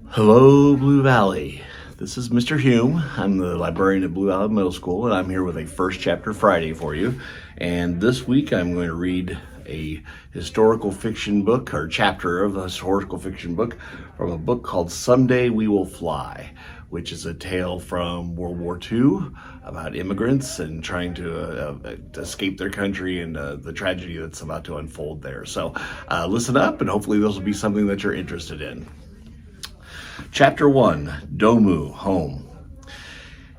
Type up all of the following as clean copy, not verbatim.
Hello, Blue Valley. This is Mr. Hume. I'm the librarian at Blue Valley Middle School, and I'm here with a First Chapter Friday for you. And this week I'm going to read a historical fiction book, or chapter of a historical fiction book, from a book called Someday We Will Fly, which is a tale from World War II about immigrants and trying to escape their country and the tragedy that's about to unfold there. So listen up, and hopefully this will be something that you're interested in. Chapter 1, Domu, Home.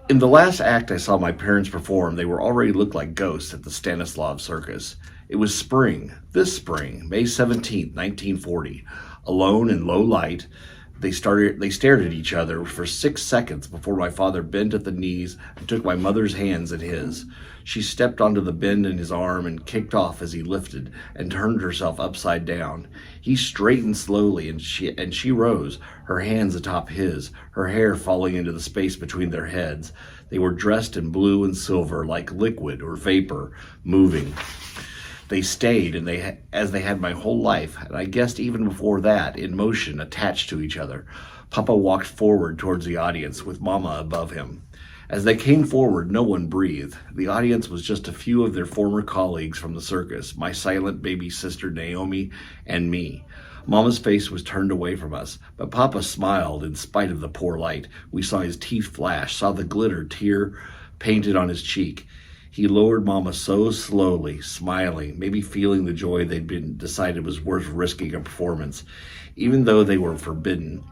In the last act I saw my parents perform, they were already looked like ghosts at the Stanislav Circus. It was spring, this spring, May 17th, 1940. Alone in low light, they stared at each other for 6 seconds before my father bent at the knees and took my mother's hands in his. She stepped onto the bend in his arm and kicked off as he lifted and turned herself upside down. He straightened slowly and she rose, her hands atop his, her hair falling into the space between their heads. They were dressed in blue and silver like liquid or vapor, moving. They stayed, and as they had my whole life, and I guessed even before that, in motion, attached to each other. Papa walked forward towards the audience, with Mama above him. As they came forward, no one breathed. The audience was just a few of their former colleagues from the circus, my silent baby sister Naomi, and me. Mama's face was turned away from us, but Papa smiled in spite of the poor light. We saw his teeth flash, saw the glitter tear painted on his cheek. He lowered Mama so slowly, smiling, maybe feeling the joy they'd been decided was worth risking a performance, even though they were forbidden.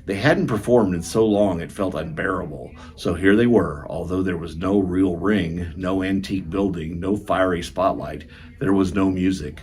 They hadn't performed in so long it felt unbearable. So here they were, although there was no real ring, no antique building, no fiery spotlight, there was no music.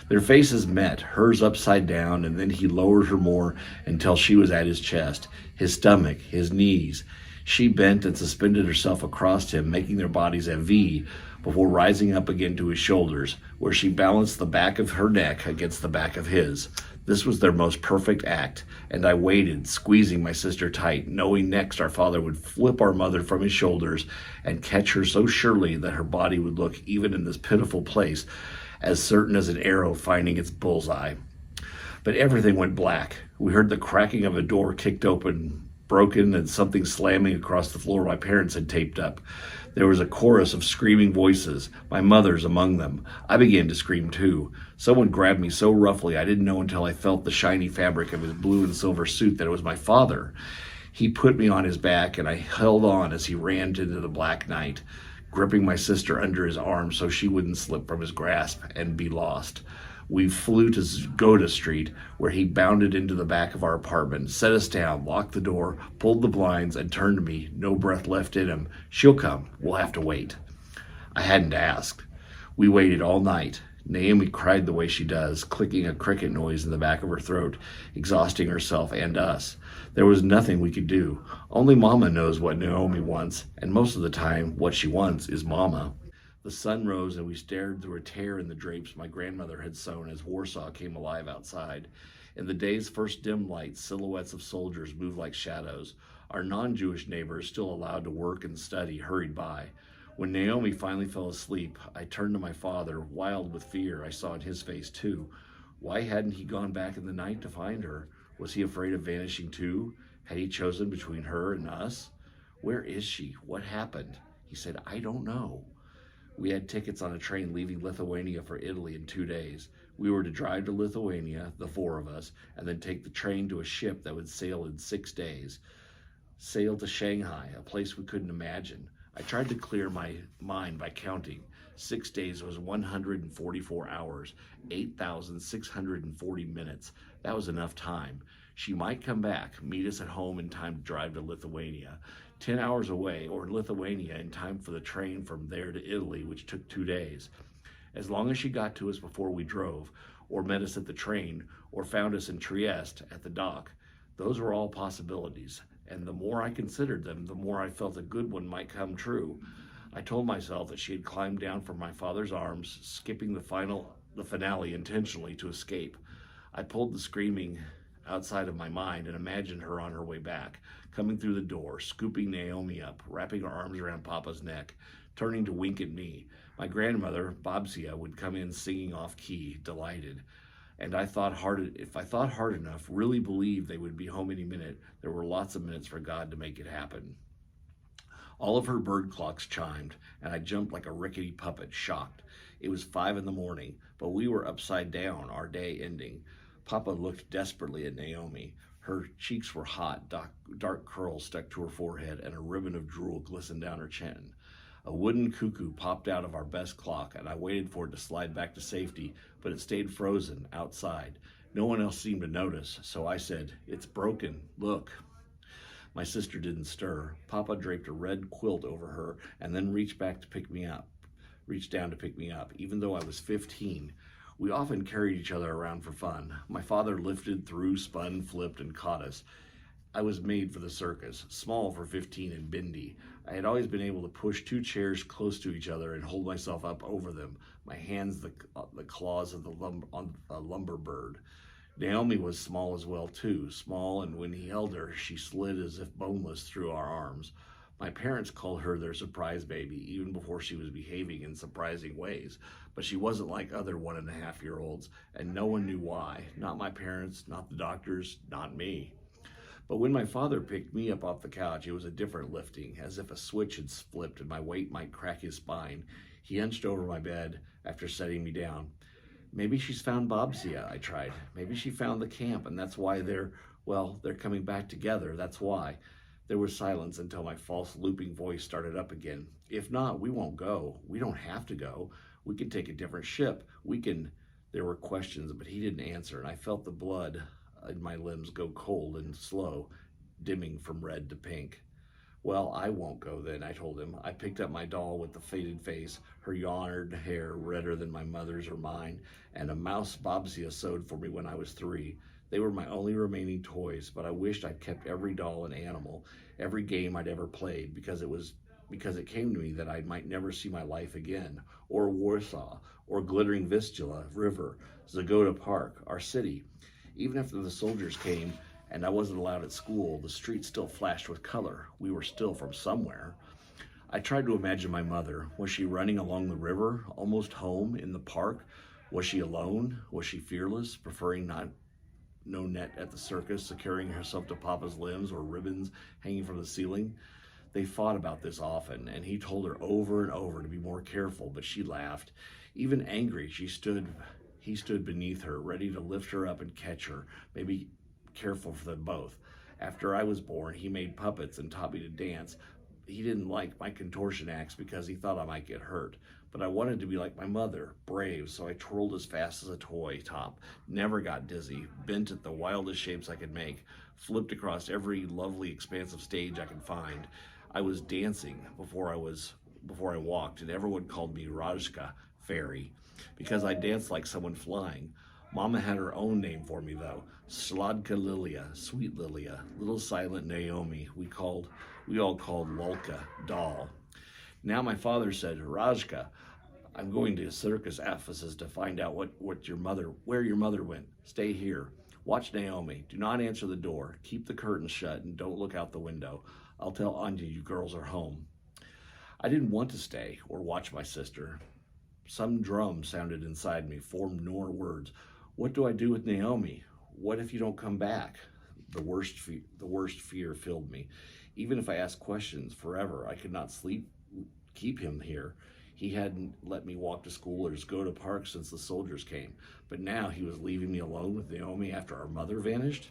Their faces met, hers upside down, and then he lowered her more until she was at his chest, his stomach, his knees. She bent and suspended herself across him, making their bodies a V before rising up again to his shoulders, where she balanced the back of her neck against the back of his. This was their most perfect act, and I waited, squeezing my sister tight, knowing next our father would flip our mother from his shoulders and catch her so surely that her body would look, even in this pitiful place, as certain as an arrow finding its bullseye. But everything went black. We heard the cracking of a door kicked open, broken, and something slamming across the floor my parents had taped up. There was a chorus of screaming voices, my mother's among them. I began to scream too. Someone grabbed me so roughly I didn't know until I felt the shiny fabric of his blue and silver suit that it was my father. He put me on his back, and I held on as he ran into the black night, gripping my sister under his arm so she wouldn't slip from his grasp and be lost. We flew to Goda Street, where he bounded into the back of our apartment, set us down, locked the door, pulled the blinds, and turned to me, no breath left in him. She'll come. We'll have to wait. I hadn't asked. We waited all night. Naomi cried the way she does, clicking a cricket noise in the back of her throat, exhausting herself and us. There was nothing we could do. Only Mama knows what Naomi wants, and most of the time, what she wants is Mama. The sun rose, and we stared through a tear in the drapes my grandmother had sewn as Warsaw came alive outside. In the day's first dim light, silhouettes of soldiers moved like shadows. Our non-Jewish neighbors, still allowed to work and study, hurried by. When Naomi finally fell asleep, I turned to my father, wild with fear. I saw in his face, too. Why hadn't he gone back in the night to find her? Was he afraid of vanishing, too? Had he chosen between her and us? Where is she? What happened? He said, I don't know. We had tickets on a train leaving Lithuania for Italy in 2 days. We were to drive to Lithuania, the four of us, and then take the train to a ship that would sail in 6 days. Sail to Shanghai, a place we couldn't imagine. I tried to clear my mind by counting. 6 days was 144 hours, 8,640 minutes. That was enough time. She might come back, meet us at home in time to drive to Lithuania. 10 hours away, or in Lithuania in time for the train from there to Italy, which took 2 days. As long as she got to us before we drove, or met us at the train, or found us in Trieste at the dock, those were all possibilities. And the more I considered them, the more I felt a good one might come true. I told myself that she had climbed down from my father's arms, skipping the finale intentionally to escape. I pulled the screaming outside of my mind and imagined her on her way back, coming through the door, scooping Naomi up, wrapping her arms around Papa's neck, turning to wink at me. My grandmother, Bobsia, would come in singing off key, delighted. And if I thought hard enough, really believed they would be home any minute, there were lots of minutes for God to make it happen. All of her bird clocks chimed, and I jumped like a rickety puppet, shocked. It was 5 in the morning, but we were upside down, our day ending. Papa looked desperately at Naomi. Her cheeks were hot, dark curls stuck to her forehead, and a ribbon of drool glistened down her chin. A wooden cuckoo popped out of our best clock, and I waited for it to slide back to safety, but it stayed frozen outside. No one else seemed to notice, so I said, "It's broken. Look." My sister didn't stir. Papa draped a red quilt over her and then reached down to pick me up, even though I was 15. We often carried each other around for fun. My father lifted, threw, spun, flipped, and caught us. I was made for the circus, small for 15 and bendy. I had always been able to push 2 chairs close to each other and hold myself up over them, my hands the claws of a lumber bird. Naomi was small as well, too, small, and when he held her, she slid as if boneless through our arms. My parents called her their surprise baby, even before she was behaving in surprising ways. But she wasn't like other 1.5-year-olds, and no one knew why. Not my parents, not the doctors, not me. But when my father picked me up off the couch, it was a different lifting, as if a switch had flipped and my weight might crack his spine. He hunched over my bed after setting me down. "Maybe she's found Bobsia," I tried. "Maybe she found the camp, and that's why they're coming back together. That's why." There was silence until my false looping voice started up again. "If not, we won't go. We don't have to go. We can take a different ship. We can..." There were questions, but he didn't answer, and I felt the blood in my limbs go cold and slow, dimming from red to pink. "Well, I won't go then," I told him. I picked up my doll with the faded face, her yarn hair redder than my mother's or mine, and a mouse Bobsia sewed for me when I was 3. They were my only remaining toys, but I wished I'd kept every doll and animal, every game I'd ever played, because it came to me that I might never see my life again, or Warsaw, or glittering Vistula River, Zagoda Park, our city. Even after the soldiers came and I wasn't allowed at school, the streets still flashed with color. We were still from somewhere. I tried to imagine my mother. Was she running along the river, almost home, in the park? Was she alone? Was she fearless, preferring no net at the circus, securing herself to Papa's limbs or ribbons hanging from the ceiling? They fought about this often, and he told her over and over to be more careful, but she laughed. Even angry, he stood beneath her, ready to lift her up and catch her, maybe careful for them both. After I was born, he made puppets and taught me to dance. He didn't like my contortion acts because he thought I might get hurt. But I wanted to be like my mother, brave, so I twirled as fast as a toy top, never got dizzy, bent at the wildest shapes I could make, flipped across every lovely expansive stage I could find. I was dancing before I walked, and everyone called me Rajka, fairy, because I danced like someone flying. Mama had her own name for me, though. Sladka Lilia, Sweet Lilia, Little Silent Naomi, we all called Lolka, doll. Now my father said, "Rajka, I'm going to Circus Ephesus to find out where your mother went. Stay here. Watch Naomi. Do not answer the door. Keep the curtains shut and don't look out the window. I'll tell Anya you girls are home." I didn't want to stay or watch my sister. Some drum sounded inside me, formed nor words. What do I do with Naomi? What if you don't come back? The worst fear filled me. Even if I asked questions forever, I could not keep him here. He hadn't let me walk to school or just go to parks since the soldiers came. But now he was leaving me alone with Naomi after our mother vanished.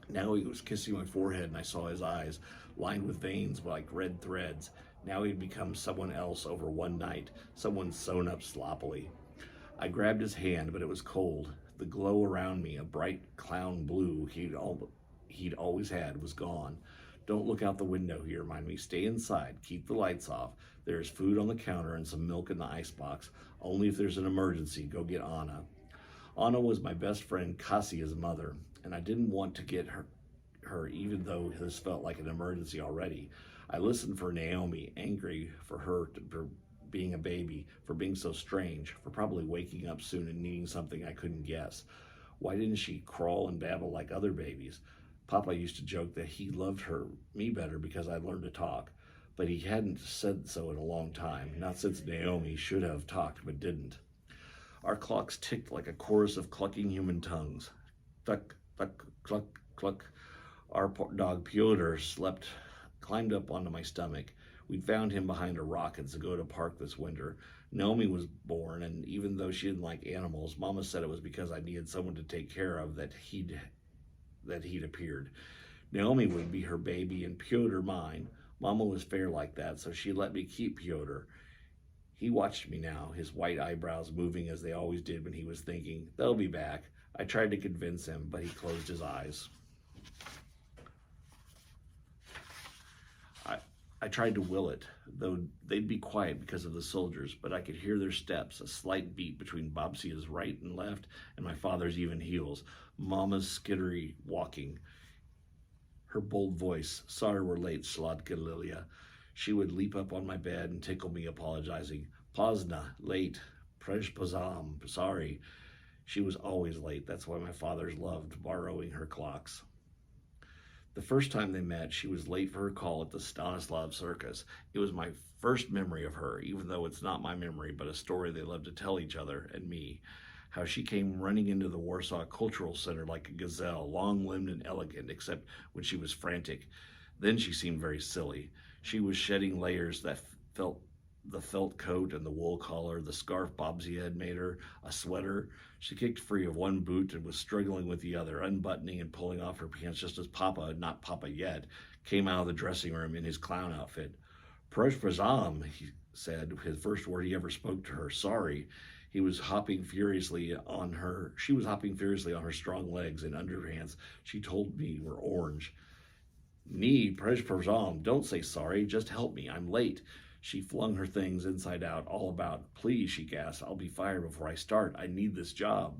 Now he was kissing my forehead, and I saw his eyes, lined with veins like red threads. Now he'd become someone else over one night, someone sewn up sloppily. I grabbed his hand, but it was cold. The glow around me, a bright clown blue he'd always had, was gone. "Don't look out the window," he reminded me. "Stay inside. Keep the lights off. There's food on the counter and some milk in the icebox. Only if there's an emergency, go get Anna." Anna was my best friend Kassia's mother, and I didn't want to get her even though this felt like an emergency already. I listened for Naomi, angry for being a baby, for being so strange, for probably waking up soon and needing something I couldn't guess. Why didn't she crawl and babble like other babies? Papa used to joke that he loved me better because I learned to talk, but he hadn't said so in a long time, not since Naomi should have talked but didn't. Our clocks ticked like a chorus of clucking human tongues. Thuck, thuck, cluck, cluck. Our dog Pyotr climbed up onto my stomach. We'd found him behind a rock at Zagoda Park this winter. Naomi was born, and even though she didn't like animals, Mama said it was because I needed someone to take care of that he'd appeared. Naomi would be her baby and Pyotr mine. Mama was fair like that, so she let me keep Pyotr. He watched me now, his white eyebrows moving as they always did when he was thinking, they'll be back. I tried to convince him, but he closed his eyes. I tried to will it, though they'd be quiet because of the soldiers, but I could hear their steps, a slight beat between Bobsia's right and left and my father's even heels, Mama's skittery walking. Her bold voice, sorry we're late, Sladka Lilia. She would leap up on my bed and tickle me, apologizing. Pozna, late, Prej pozam, sorry. She was always late. That's why my fathers loved borrowing her clocks. The first time they met, she was late for her call at the Stanislav Circus. It was my first memory of her, even though it's not my memory, but a story they loved to tell each other and me. How she came running into the Warsaw Cultural Center like a gazelle, long-limbed and elegant, except when she was frantic. Then she seemed very silly. She was shedding layers that the felt coat and the wool collar, the scarf Bobsia had made her, a sweater. She kicked free of one boot and was struggling with the other, unbuttoning and pulling off her pants just as Papa, not Papa yet, came out of the dressing room in his clown outfit. Prozam, he said, his first word he ever spoke to her, sorry. She was hopping furiously on her strong legs and underpants she told me were orange. Nee, Prozam, don't say sorry, just help me, I'm late. She flung her things inside out, all about. Please, she gasped, I'll be fired before I start. I need this job.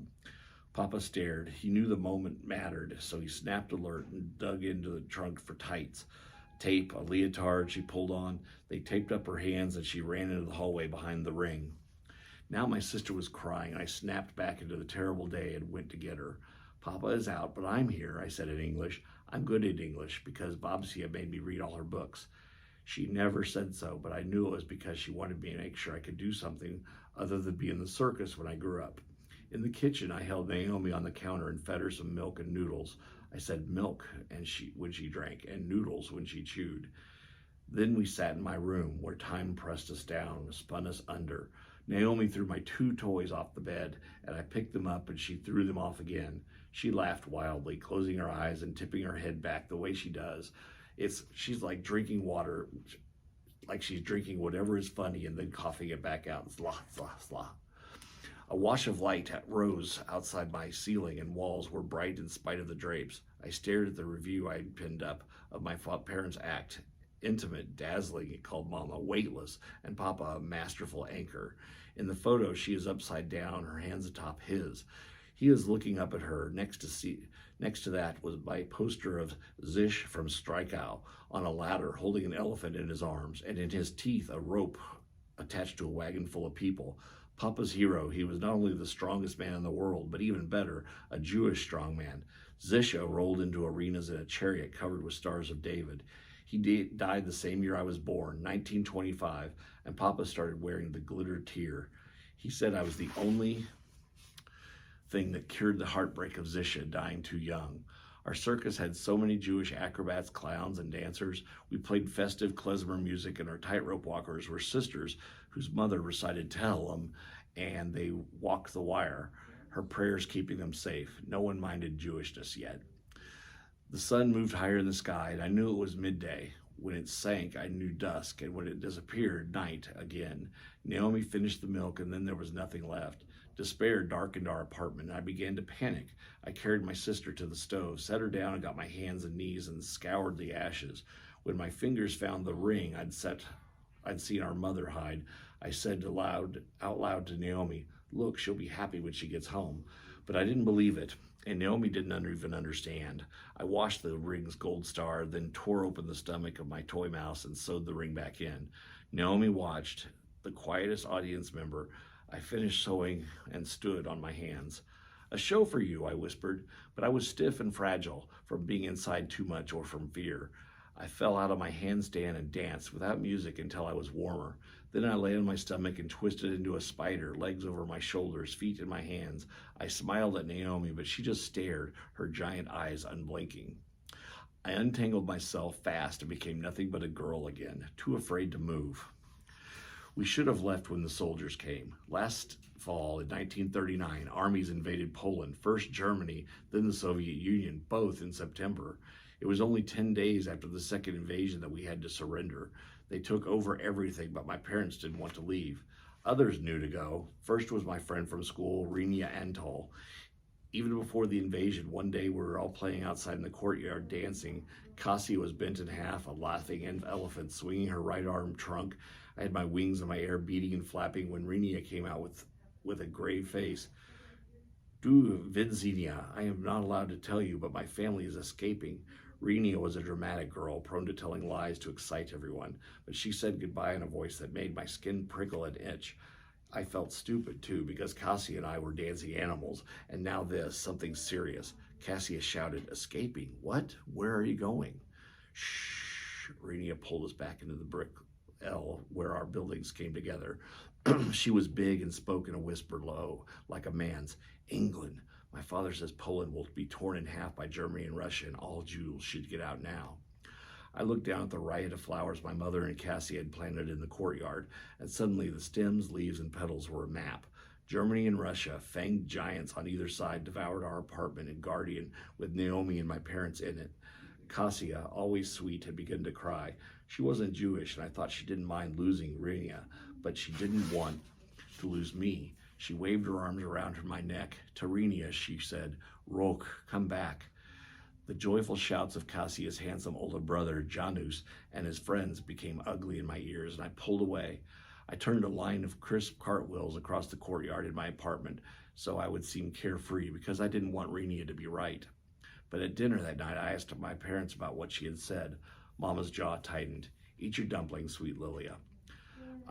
Papa stared. He knew the moment mattered, so he snapped alert and dug into the trunk for tights. Tape, a leotard she pulled on. They taped up her hands and she ran into the hallway behind the ring. Now my sister was crying. I snapped back into the terrible day and went to get her. Papa is out, but I'm here, I said in English. I'm good at English because Bobsia made me read all her books. She never said so, but I knew it was because she wanted me to make sure I could do something other than be in the circus when I grew up. In the kitchen, I held Naomi on the counter and fed her some milk and noodles. I said milk when she drank, and noodles when she chewed. Then we sat in my room where time pressed us down, spun us under. Naomi threw my 2 toys off the bed, and I picked them up and she threw them off again. She laughed wildly, closing her eyes and tipping her head back the way she does. She's like drinking water, like she's drinking whatever is funny and then coughing it back out. Slah, slah, slah. A wash of light rose outside my ceiling and walls were bright in spite of the drapes. I stared at the review I'd pinned up of my parents' act. Intimate, dazzling, it called Mama, weightless, and Papa a masterful anchor. In the photo, she is upside down, her hands atop his. He is looking up at her. Next to that was my poster of Zish from Strikeout on a ladder holding an elephant in his arms, and in his teeth a rope attached to a wagon full of people. Papa's hero, he was not only the strongest man in the world, but even better, a Jewish strongman. Zisha rolled into arenas in a chariot covered with stars of David. He died the same year I was born, 1925, and Papa started wearing the glitter tear. He said I was the only thing that cured the heartbreak of Zisha dying too young. Our circus had so many Jewish acrobats, clowns, and dancers. We played festive klezmer music, and our tightrope walkers were sisters whose mother recited Tehillim, and they walked the wire, her prayers keeping them safe. No one minded Jewishness yet. The sun moved higher in the sky, and I knew it was midday. When it sank, I knew dusk, and when it disappeared, night again. Naomi finished the milk, and then there was nothing left. Despair darkened our apartment, and I began to panic. I carried my sister to the stove, set her down, and got my hands and knees and scoured the ashes. When my fingers found the ring I'd seen our mother hide, I said out loud to Naomi, "Look, she'll be happy when she gets home." But I didn't believe it, and Naomi didn't even understand. I washed the ring's gold star, then tore open the stomach of my toy mouse and sewed the ring back in. Naomi watched, the quietest audience member. I finished sewing and stood on my hands. "A show for you," I whispered, but I was stiff and fragile from being inside too much or from fear. I fell out of my handstand and danced without music until I was warmer. Then I lay on my stomach and twisted into a spider, legs over my shoulders, feet in my hands. I smiled at Naomi, but she just stared, her giant eyes unblinking. I untangled myself fast and became nothing but a girl again, too afraid to move. We should have left when the soldiers came. Last fall in 1939, armies invaded Poland, first Germany, then the Soviet Union, both in September. It was only 10 days after the second invasion that we had to surrender. They took over everything, but my parents didn't want to leave. Others knew to go. First was my friend from school, Renia Antol. Even before the invasion, one day we were all playing outside in the courtyard dancing. Cassia was bent in half, a laughing elephant, swinging her right arm trunk. I had my wings in my air, beating and flapping when Renia came out with a grave face. Du Vidzinia, I am not allowed to tell you, but my family is escaping. Renia was a dramatic girl, prone to telling lies to excite everyone, but she said goodbye in a voice that made my skin prickle and itch. I felt stupid, too, because Cassia and I were dancing animals, and now this, something serious. Cassia shouted, escaping. What? Where are you going? Shh. Renia pulled us back into the brick L where our buildings came together. She was big and spoke in a whisper low, like a man's. England. My father says Poland will be torn in half by Germany and Russia, and all Jews should get out now. I looked down at the riot of flowers my mother and Cassie had planted in the courtyard, and suddenly the stems, leaves, and petals were a map. Germany and Russia, fanged giants on either side, devoured our apartment and guardian with Naomi and my parents in it. Cassia, always sweet, had begun to cry. She wasn't Jewish, and I thought she didn't mind losing Renia, but she didn't want to lose me. She waved her arms around my neck. To Renia, she said, Rok, come back. The joyful shouts of Cassia's handsome older brother, Janus, and his friends became ugly in my ears, and I pulled away. I turned a line of crisp cartwheels across the courtyard in my apartment so I would seem carefree because I didn't want Renia to be right. But at dinner that night, I asked my parents about what she had said. Mama's jaw tightened. Eat your dumplings, sweet Lilia.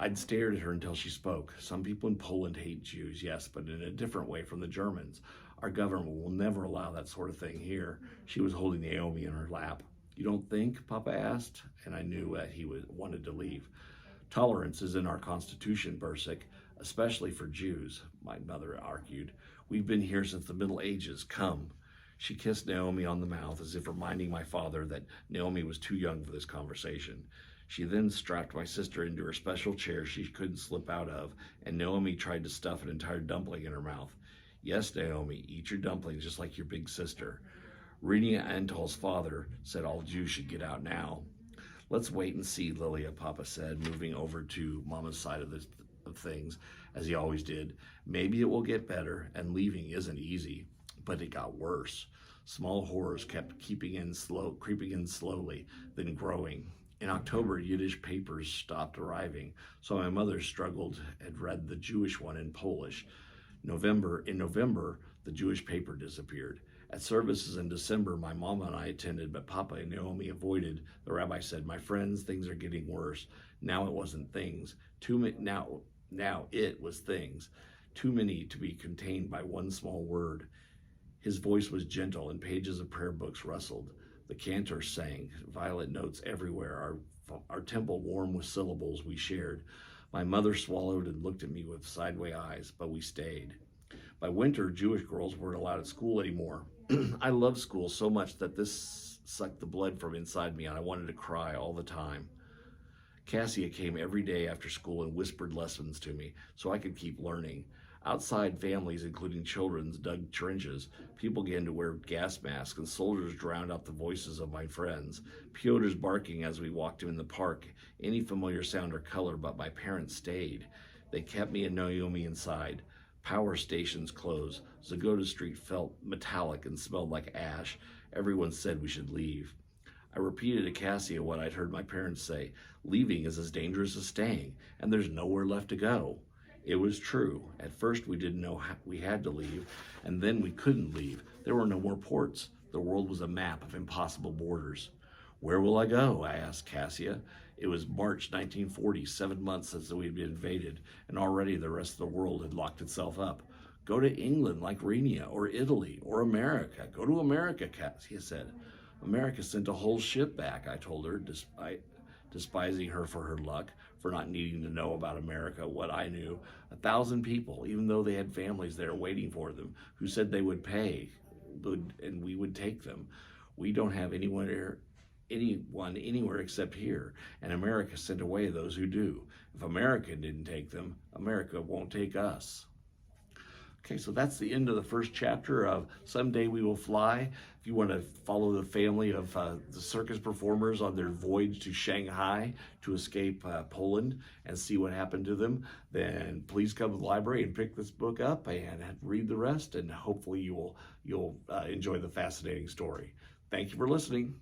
I'd stared at her until she spoke. Some people in Poland hate Jews, yes, but in a different way from the Germans. Our government will never allow that sort of thing here. She was holding Naomi in her lap. You don't think? Papa asked, and I knew that he wanted to leave. Tolerance is in our Constitution, Bursik, especially for Jews, my mother argued. We've been here since the Middle Ages. Come. She kissed Naomi on the mouth as if reminding my father that Naomi was too young for this conversation. She then strapped my sister into her special chair she couldn't slip out of, and Naomi tried to stuff an entire dumpling in her mouth. Yes, Naomi, eat your dumplings just like your big sister. Renia Antol's father said all Jews should get out now. Let's wait and see, Lilia, Papa said, moving over to Mama's side of things, as he always did. Maybe it will get better, and leaving isn't easy. But it got worse. Small horrors kept creeping in slowly, then growing. In October, Yiddish papers stopped arriving, so my mother struggled and read the Jewish one in Polish. In November, the Jewish paper disappeared. At services in December, my mama and I attended, but Papa and Naomi avoided. The rabbi said, "My friends, things are getting worse." Now it wasn't things. Now it was things. Too many to be contained by one small word. His voice was gentle, and pages of prayer books rustled. The cantor sang, violet notes everywhere, our temple warm with syllables we shared. My mother swallowed and looked at me with sideway eyes, but we stayed. By winter, Jewish girls weren't allowed at school anymore. I loved school so much that this sucked the blood from inside me, and I wanted to cry all the time. Cassia came every day after school and whispered lessons to me so I could keep learning. Outside, families, including children, dug trenches. People began to wear gas masks, and soldiers drowned out the voices of my friends. Piotr's barking as we walked him in the park, any familiar sound or color, but my parents stayed. They kept me and Naomi inside. Power stations closed. Zagoda Street felt metallic and smelled like ash. Everyone said we should leave. I repeated to Cassia what I'd heard my parents say. Leaving is as dangerous as staying, and there's nowhere left to go. It was true. At first we didn't know how we had to leave, and then we couldn't leave. There were no more ports. The world was a map of impossible borders. Where will I go? I asked Cassia. It was March 1940, 7 months since we had been invaded, and already the rest of the world had locked itself up. Go to England like Renia, or Italy, or America. Go to America, Cassia said. America sent a whole ship back, I told her, despite despising her for her luck, for not needing to know about America what I knew. 1,000 people, even though they had families there waiting for them, who said they would pay, and we would take them. We don't have anyone anywhere except here, and America sent away those who do. If America didn't take them, America won't take us. Okay, so that's the end of the first chapter of Someday We Will Fly. If you want to follow the family of the circus performers on their voyage to Shanghai to escape Poland and see what happened to them, then please come to the library and pick this book up and read the rest, and hopefully you'll enjoy the fascinating story. Thank you for listening.